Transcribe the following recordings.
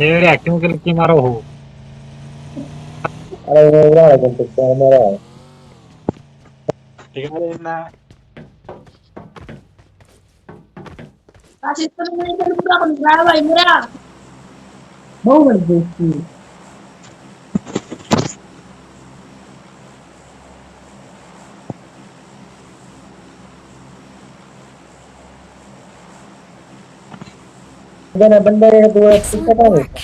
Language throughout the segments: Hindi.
ये क्यों किल की मारो हो। अरे वो रहा है कौन सकता है मेरा है। ठीक है ना। आज इतना नहीं कर पूरा बन रहा है भाई मेरा बहुत बेइज्जती बंदा बंदा है तो Excellent पता नहीं work.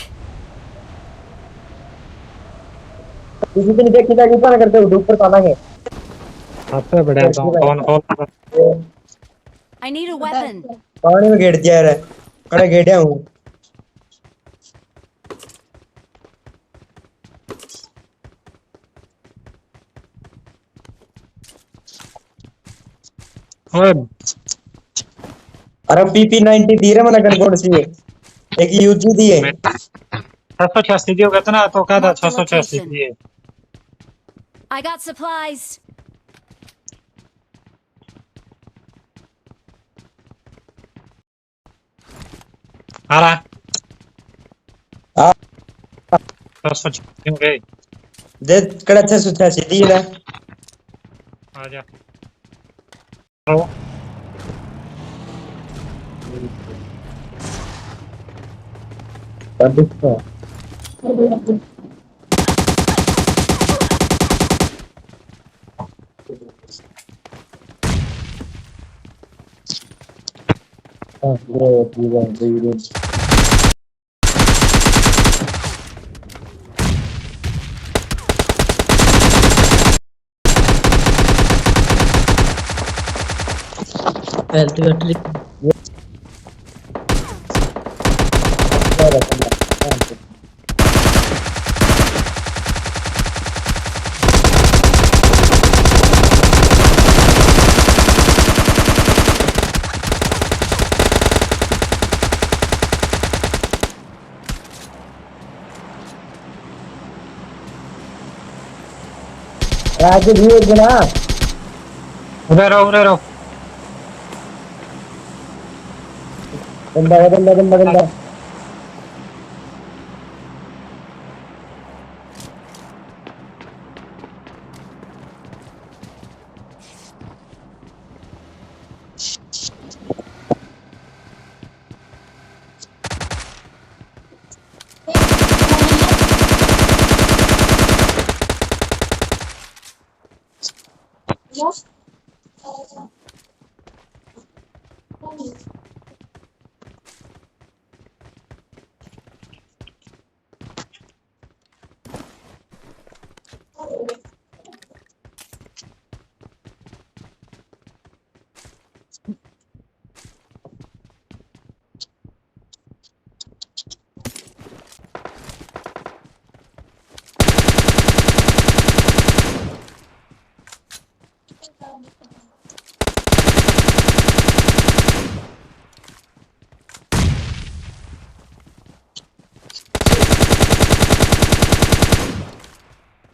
किसी दिन देख किधर ऊपर करते हो ऊपर पाना है सबसे बढ़िया ऊपर की कौन कौन। I need a weapon. पानी में गिर दिया रे कड़े गेड़िया हूँ ओए अरे पीपी 90 दी रे मैंने कौन सी है एक यूजी दी है 686 दियो कितना तो कहा था Marked a 686 location. दिए। I got supplies. आ रहा हाँ 686 गए। दे कड़े 686 दी है आ जा ओ अच्छा है हाँ ये हेल्थ बैटरी आज भी एक दिन हाँ उधर रहो उधर रहो। बंदा बंदा बंदा बंदा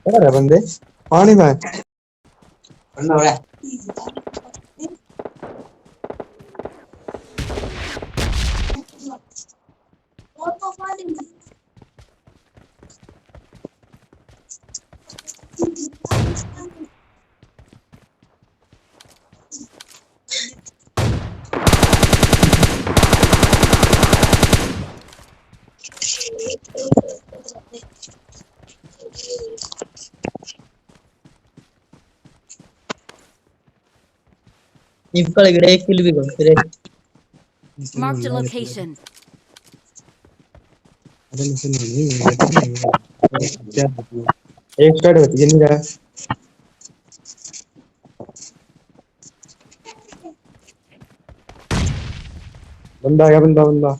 अरे बंदे पानी में बंदा है इफकल गिरे एक किल भी कौन करे Marked a location. एक स्टार्ट होती है नहीं रहा बंदा आ गया बंदा बंदा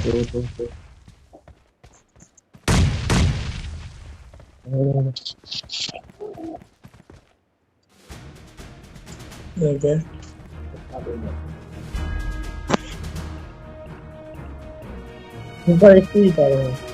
Okay. Super speed,